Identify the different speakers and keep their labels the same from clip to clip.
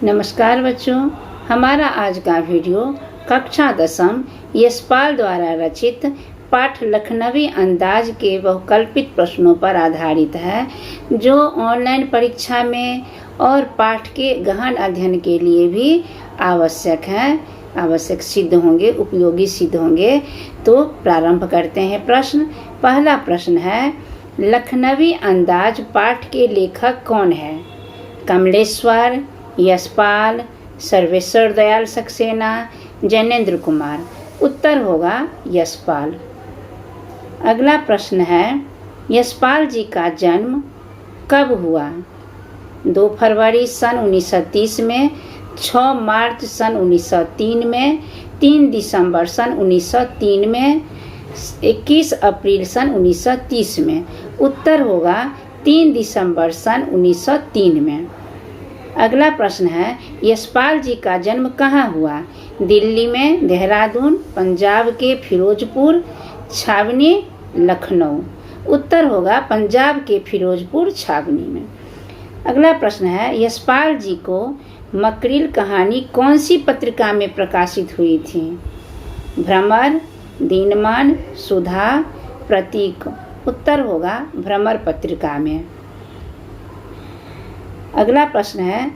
Speaker 1: नमस्कार बच्चों, हमारा आज का वीडियो कक्षा 10 यशपाल द्वारा रचित पाठ लखनवी अंदाज के बहुकल्पित प्रश्नों पर आधारित है, जो ऑनलाइन परीक्षा में और पाठ के गहन अध्ययन के लिए भी आवश्यक सिद्ध होंगे, उपयोगी सिद्ध होंगे। तो प्रारंभ करते हैं। पहला प्रश्न है, लखनवी अंदाज पाठ के लेखक कौन है? कमलेश्वर, यशपाल, सर्वेश्वर दयाल सक्सेना, जैनेन्द्र कुमार। उत्तर होगा यशपाल। अगला प्रश्न है, यशपाल जी का जन्म कब हुआ? 2 फरवरी सन 1930 में, 6 मार्च सन 1903 में, 3 दिसंबर सन 1903 में, 21 अप्रैल सन 1930 में। उत्तर होगा 3 दिसंबर सन 1903 में। अगला प्रश्न है, यशपाल जी का जन्म कहाँ हुआ? दिल्ली में, देहरादून, पंजाब के फिरोजपुर, छावनी, लखनऊ। उत्तर होगा पंजाब के फिरोजपुर छावनी में। अगला प्रश्न है, यशपाल जी को मकरिल कहानी कौन सी पत्रिका में प्रकाशित हुई थी? भ्रमर, दिनमान, सुधा, प्रतीक। उत्तर होगा भ्रमर पत्रिका में। अगला प्रश्न है,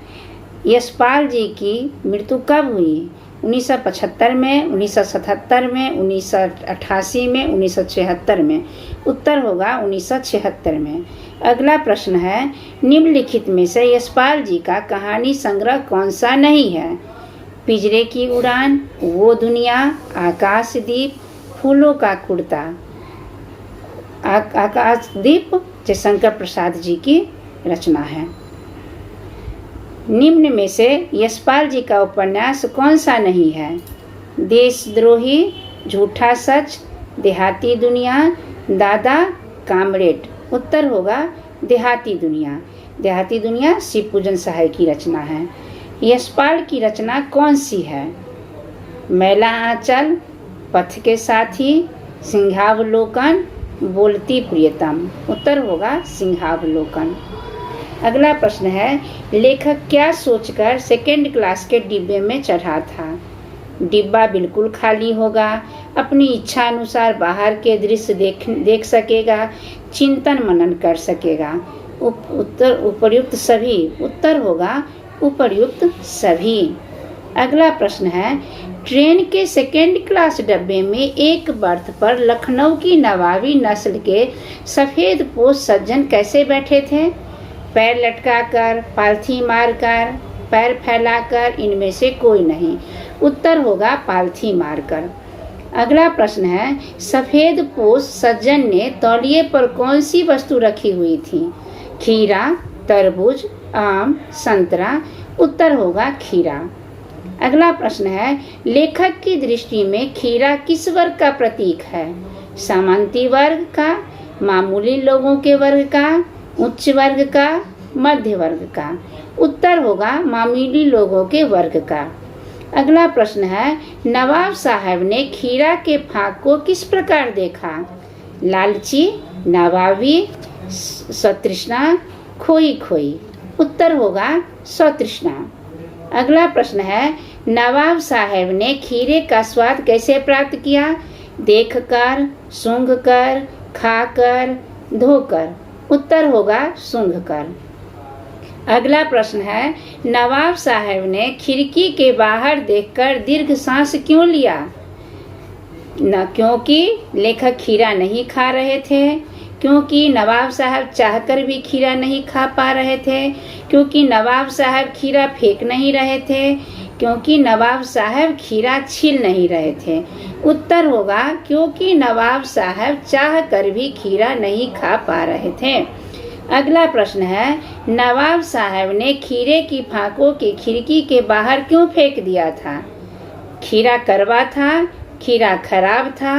Speaker 1: यशपाल जी की मृत्यु कब हुई? 1975 में, 1977 में, 1988 में, 1976 में। उत्तर होगा 1976 में। अगला प्रश्न है, निम्नलिखित में से यशपाल जी का कहानी संग्रह कौन सा नहीं है? पिंजरे की उड़ान, वो दुनिया, आकाशदीप, फूलों का कुर्ता। आकाशदीप जयशंकर प्रसाद जी की रचना है। निम्न में से यशपाल जी का उपन्यास कौन सा नहीं है? देशद्रोही, झूठा सच, देहाती दुनिया, दादा, कामरेड। उत्तर होगा देहाती दुनिया। देहाती दुनिया शिव पूजन सहाय की रचना है। यशपाल की रचना कौन सी है? मैला आंचल, पथ के साथी, सिंहावलोकन, बोलती प्रियतम। उत्तर होगा सिंहावलोकन। अगला प्रश्न है, लेखक क्या सोचकर सेकेंड क्लास के डिब्बे में चढ़ा था? डिब्बा बिल्कुल खाली होगा, अपनी इच्छा अनुसार बाहर के दृश्य देख सकेगा, चिंतन मनन कर सकेगा। उपर्युक्त सभी। उत्तर होगा उपर्युक्त सभी। अगला प्रश्न है, ट्रेन के सेकेंड क्लास डब्बे में एक बर्थ पर लखनऊ की नवाबी नस्ल के सफ़ेद पोश सज्जन कैसे बैठे थे? पैर लटकाकर, पालथी मारकर, पैर फैलाकर, इनमें से कोई नहीं। उत्तर होगा पालथी मारकर। अगला प्रश्न है, सफ़ेद पोश सज्जन ने तौलिए पर कौन सी वस्तु रखी हुई थी? खीरा, तरबूज, आम, संतरा। उत्तर होगा खीरा। अगला प्रश्न है, लेखक की दृष्टि में खीरा किस वर्ग का प्रतीक है? सामंती वर्ग का, मामूली लोगों के वर्ग का, उच्च वर्ग का, मध्य वर्ग का। उत्तर होगा मामूली लोगों के वर्ग का। अगला प्रश्न है, नवाब साहब ने खीरा के फाक को किस प्रकार देखा? लालची, नवाबी, सतृष्णा, खोई खोई। उत्तर होगा सतृष्णा। अगला प्रश्न है, नवाब साहब ने खीरे का स्वाद कैसे प्राप्त किया? देखकर, सूंघकर, खाकर, धोकर। उत्तर होगा सूंघकर। अगला प्रश्न है, नवाब साहब ने खिड़की के बाहर देखकर दीर्घ सांस क्यों लिया? न क्योंकि लेखक खीरा नहीं खा रहे थे, क्योंकि नवाब साहब चाहकर भी खीरा नहीं खा पा रहे थे, क्योंकि नवाब साहब खीरा फेंक नहीं रहे थे, क्योंकि नवाब साहब खीरा छील नहीं रहे थे। उत्तर होगा क्योंकि नवाब साहब चाह कर भी खीरा नहीं खा पा रहे थे। अगला प्रश्न है, नवाब साहब ने खीरे की फाकों के खिड़की के बाहर क्यों फेंक दिया था? खीरा कड़वा था, खीरा खराब था,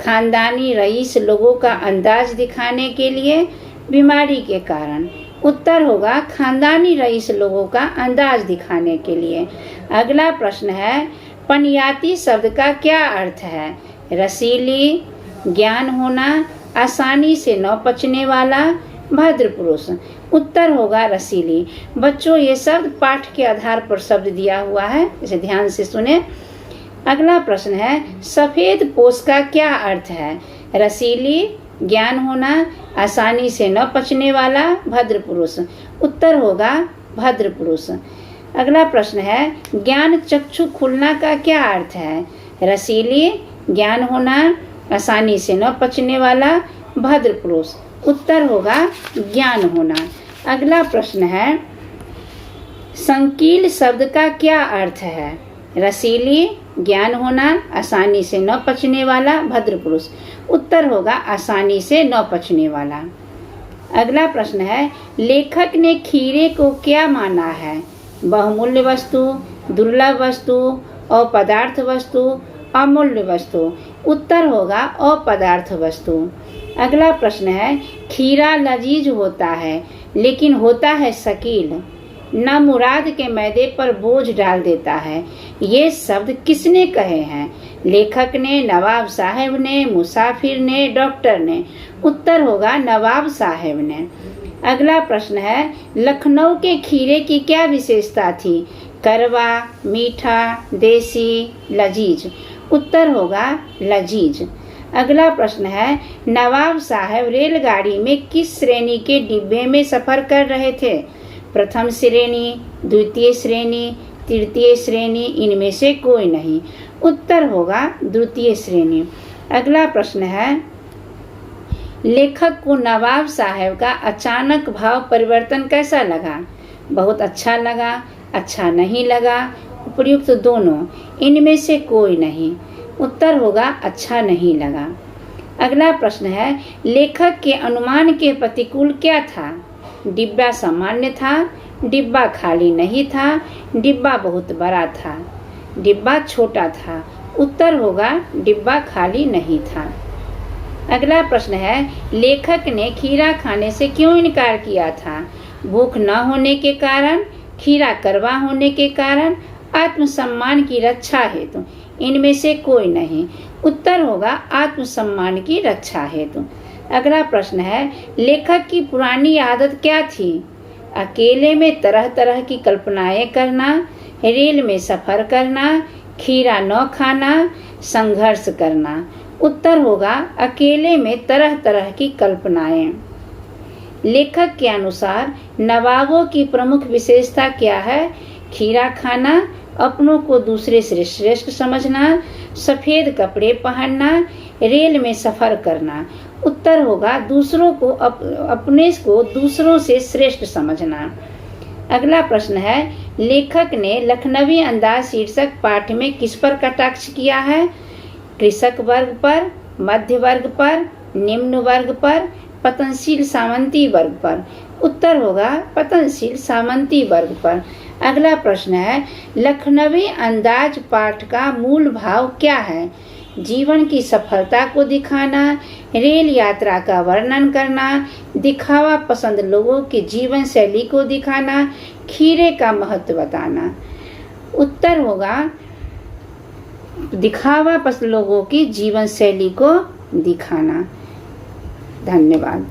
Speaker 1: खानदानी रईस लोगों का अंदाज दिखाने के लिए, बीमारी के कारण। उत्तर होगा खानदानी रईस लोगों का अंदाज दिखाने के लिए। अगला प्रश्न है, पनियाती शब्द का क्या अर्थ है? रसीली, ज्ञान होना, आसानी से न पचने वाला, भद्र पुरुष। उत्तर होगा रसीली। बच्चों ये शब्द पाठ के आधार पर शब्द दिया हुआ है, इसे ध्यान से सुने। अगला प्रश्न है सफेद पोष का क्या अर्थ है? रसीली, ज्ञान होना, आसानी से न पचने वाला, भद्र पुरुष। उत्तर होगा भद्र पुरुष। अगला प्रश्न है ज्ञान चक्षु खुलना का क्या अर्थ है? रसीली, ज्ञान होना, आसानी से न पचने वाला, भद्र पुरुष। उत्तर होगा ज्ञान होना। अगला प्रश्न है संकील शब्द का क्या अर्थ है? रसीली, ज्ञान होना, आसानी से न पचने वाला, भद्र पुरुष। उत्तर होगा आसानी से न पचने वाला। अगला प्रश्न है लेखक ने खीरे को क्या माना है? बहुमूल्य वस्तु, दुर्लभ वस्तु, अपदार्थ वस्तु, अमूल्य वस्तु। उत्तर होगा अपदार्थ वस्तु। अगला प्रश्न है खीरा लजीज होता है लेकिन होता है शकील, न मुराद के मैदे पर बोझ डाल देता है। ये शब्द किसने कहे हैं? लेखक ने, नवाब साहब ने, मुसाफिर ने, डॉक्टर ने। उत्तर होगा नवाब साहब ने। अगला प्रश्न है लखनऊ के खीरे की क्या विशेषता थी? करवा, मीठा, देसी, लजीज। उत्तर होगा लजीज। अगला प्रश्न है नवाब साहब रेलगाड़ी में किस श्रेणी के डिब्बे में सफर कर रहे थे? प्रथम श्रेणी, द्वितीय श्रेणी, तृतीय श्रेणी, इनमें से कोई नहीं। उत्तर होगा द्वितीय श्रेणी। अगला प्रश्न है लेखक को नवाब साहब का अचानक भाव परिवर्तन कैसा लगा? बहुत अच्छा लगा, अच्छा नहीं लगा, उपयुक्त दोनों, इनमें से कोई नहीं। उत्तर होगा अच्छा नहीं लगा। अगला प्रश्न है लेखक के अनुमान के प्रतिकूल क्या था? डिब्बा सामान्य था, डिब्बा खाली नहीं था, डिब्बा बहुत बड़ा था, डिब्बा छोटा था। उत्तर होगा डिब्बा खाली नहीं था। अगला प्रश्न है लेखक ने खीरा खाने से क्यों इनकार किया था? भूख न होने के कारण, खीरा कड़वा होने के कारण, आत्मसम्मान की रक्षा हेतु। इनमें से कोई नहीं। उत्तर होगा आत्मसम्मान की रक्षा हेतु। अगला प्रश्न है लेखक की पुरानी आदत क्या थी? अकेले में तरह तरह की कल्पनाएं करना, रेल में सफर करना, खीरा न खाना, संघर्ष करना। उत्तर होगा अकेले में तरह तरह की कल्पनाएं। लेखक के अनुसार नवाबों की प्रमुख विशेषता क्या है? खीरा खाना, अपनों को दूसरे से श्रेष्ठ समझना, सफेद कपड़े पहनना, रेल में सफर करना। उत्तर होगा दूसरों को अपने को दूसरों से श्रेष्ठ समझना। अगला प्रश्न है लेखक ने लखनवी अंदाज शीर्षक पाठ में किस पर कटाक्ष किया है? कृषक वर्ग पर, मध्य वर्ग पर, निम्न वर्ग पर, पतनशील सामंती वर्ग पर। उत्तर होगा पतनशील सामंती वर्ग पर। अगला प्रश्न है लखनवी अंदाज पाठ का मूल भाव क्या है? जीवन की सफलता को दिखाना, रेल यात्रा का वर्णन करना, दिखावा पसंद लोगों की जीवन शैली को दिखाना, खीरे का महत्व बताना। उत्तर होगा दिखावा पसंद लोगों की जीवन शैली को दिखाना। धन्यवाद।